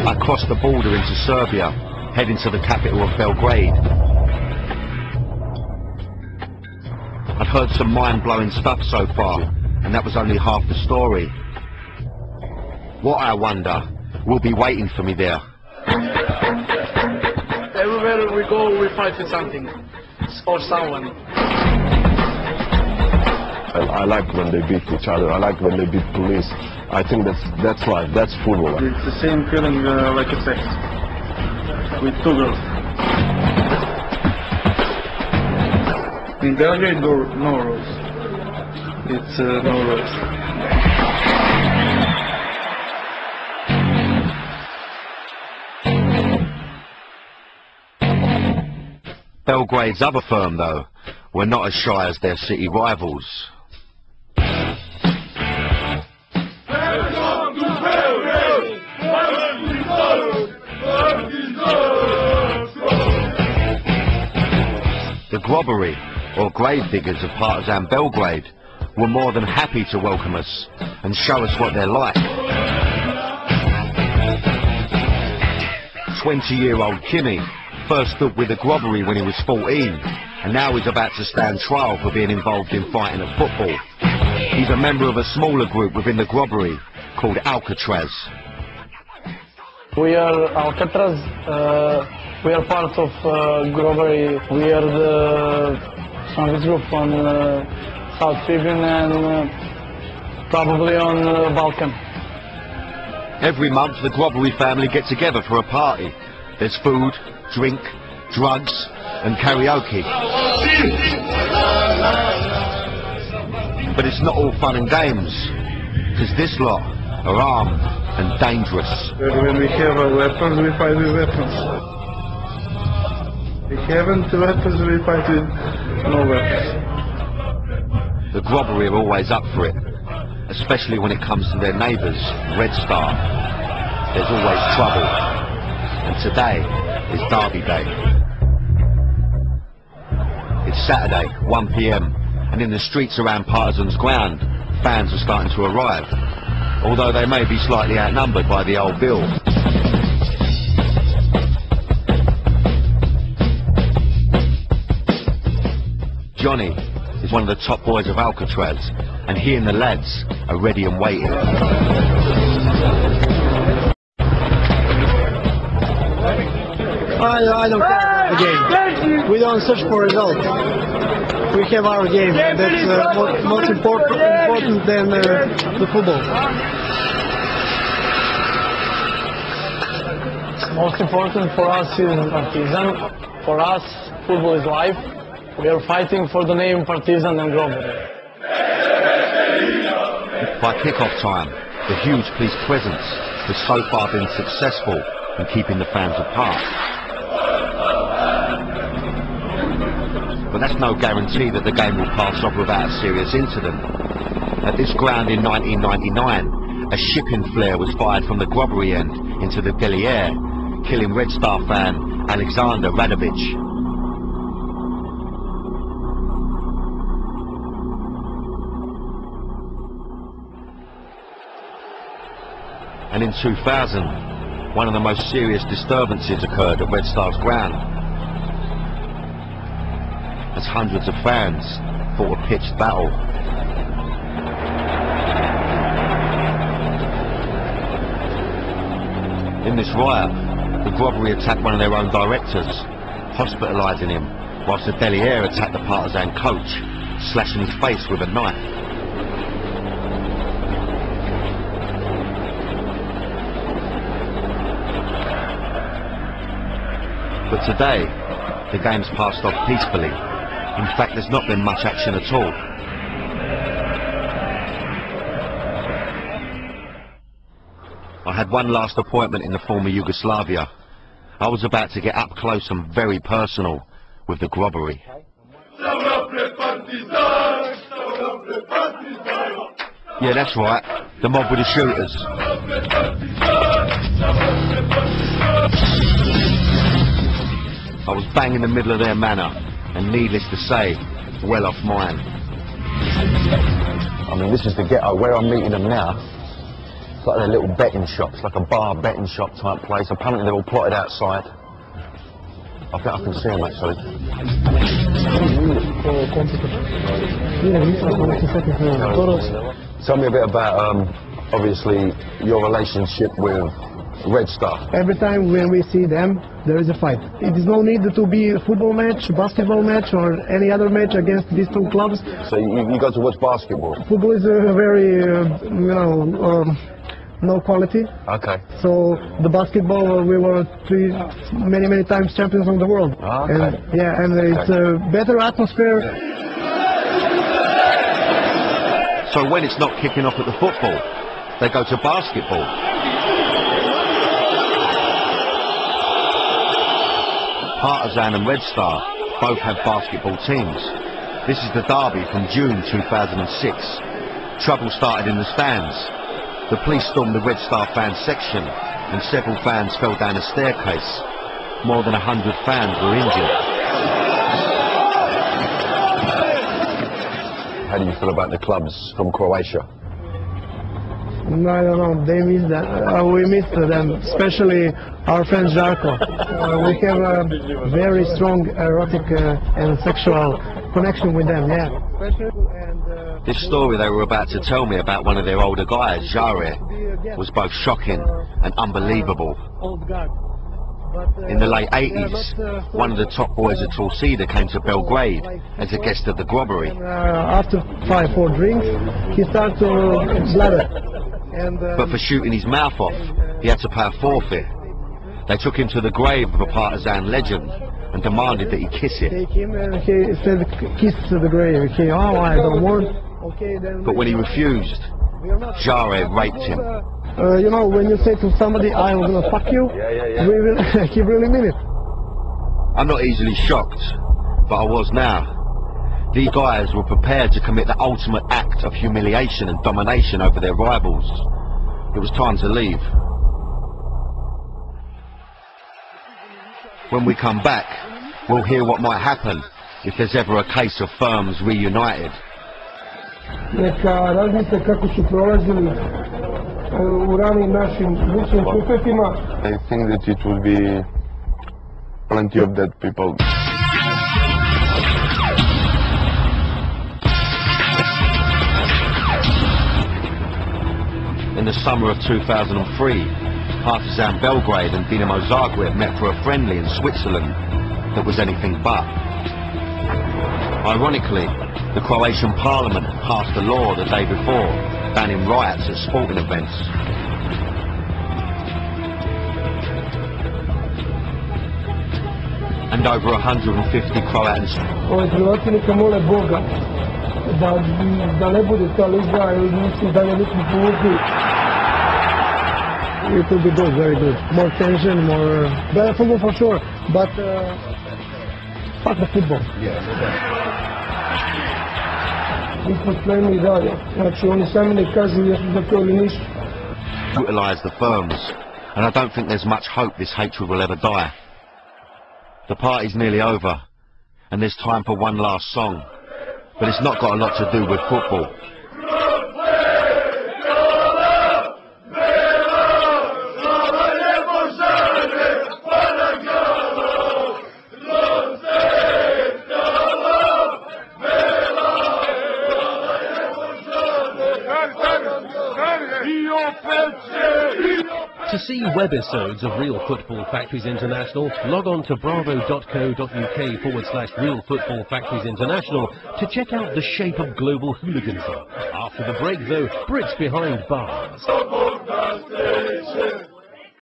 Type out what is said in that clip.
I crossed the border into Serbia, heading to the capital of Belgrade. I'd heard some mind-blowing stuff so far, and that was only half the story. What, I wonder, will be waiting for me there? Everywhere we go, we fight with something or someone. I like when they beat each other. I like when they beat police. I think that's life. That's football. It's the same feeling like a sex with two girls. In Belgrade, no rules. It's no rules. Belgrade's other firm, though, were not as shy as their city rivals. The GROBARI, or grave diggers of partisan Belgrade, were more than happy to welcome us and show us what they're like. 20-year-old Kimmy first stood with the GROBARI when he was 14, and now he's about to stand trial for being involved in fighting at football. He's a member of a smaller group within the GROBARI called ALCATRAZ. We are ALCATRAZ. We are part of GROBARI. We are the strongest group on South Tribune and probably on Balkan. Every month the GROBARI family get together for a party. There's food, drink, drugs and karaoke. But it's not all fun and games, because this lot are armed and dangerous. When we have our weapons, we fight with weapons. We haven't weapons, we fight with no weapons. The GROBARI are always up for it, especially when it comes to their neighbours, Red Star. There's always trouble, and today is Derby Day. It's Saturday, 1 PM, and in the streets around Partizan's ground, fans are starting to arrive, although they may be slightly outnumbered by the old Bill. Johnny is one of the top boys of ALCATRAZ, and he and the lads are ready and waiting. I don't care the game. We don't search for results. We have our game. That's most important than the football. Most important for us is Partizan. For us, football is life. We are fighting for the name Partizan and GROBARI. By kick-off time, the huge police presence has so far been successful in keeping the fans apart. But that's no guarantee that the game will pass off without a serious incident. At this ground in 1999, a shipping flare was fired from the GROBARI end into the Delier, killing Red Star fan Alexander Radovic. And in 2000, one of the most serious disturbances occurred at Red Star's ground, as hundreds of fans fought a pitched battle. In this riot, the GROBARI attacked one of their own directors, hospitalising him, whilst the Delier attacked the Partizan coach, slashing his face with a knife. But today, the game's passed off peacefully. In fact, there's not been much action at all. I had one last appointment in the former Yugoslavia. I was about to get up close and very personal with the GROBARI. Yeah, that's right, the mob with the shooters. I was bang in the middle of their manor, and needless to say, well off mine. I mean, this is the ghetto. Where I'm meeting them now, like their little betting shops, like a bar betting shop type place. Apparently they're all plotted outside. I think I can see them actually. Tell me a bit about, obviously, your relationship with Red Star. Every time when we see them, there is a fight. It is no need to be a football match, basketball match, or any other match against these two clubs. So you go to watch basketball? Football is a very, no quality. Okay. So the basketball, we were many times champions of the world. Okay. And it's a better atmosphere. So when it's not kicking off at the football, they go to basketball. Partizan and Red Star both have basketball teams. This is the derby from June 2006. Trouble started in the stands. The police stormed the Red Star fans section and several fans fell down a staircase. More than 100 fans were injured. How do you feel about the clubs from Croatia? No, I don't know. They miss that. We miss them, especially our friend Žarko. We have a very strong erotic and sexual connection with them. Yeah. This story they were about to tell me about one of their older guys, Jare, was both shocking and unbelievable. In the late 80s, one of the top boys at Torcida came to Belgrade as a guest of the GROBARI. After 5-4 drinks, he started to bladder. But for shooting his mouth off, he had to pay a forfeit. They took him to the grave of a Partizan legend and demanded that he kiss it. Take him and he said, kiss the grave. Okay, oh, I don't want. Okay, then. But when he refused, Jare raped him. You know, when you say to somebody, I'm gonna fuck you, he really mean it. I'm not easily shocked, but I was now. These guys were prepared to commit the ultimate act of humiliation and domination over their rivals. It was time to leave. When we come back, we'll hear what might happen if there's ever a case of firms reunited. Neka razmisle kako su prolazili u ranim našim vučnim susretima. I think that it will be plenty of dead people. In the summer of 2003, Partizan Belgrade and Dinamo Zagreb met for a friendly in Switzerland that was anything but. Ironically, the Croatian parliament had passed a law the day before banning riots at sporting events. And over 150 Croats. Ove Hrvatinike mole Boga da ne bude ta liga i mislim da je nismo povukli. It will be good, very good. More tension, more better football for sure. But fuck the football. Mi smo spremni dalje. Znači oni sami ne kažu jer su za to ili ništa. Utilise the firms, and I don't think there's much hope this hatred will ever die. The party's nearly over, and there's time for one last song, but it's not got a lot to do with football. To see webisodes of Real Football Factories International, log on to bravo.co.uk/Real Football Factories International to check out the shape of global hooligans. After the break though, Brits behind bars.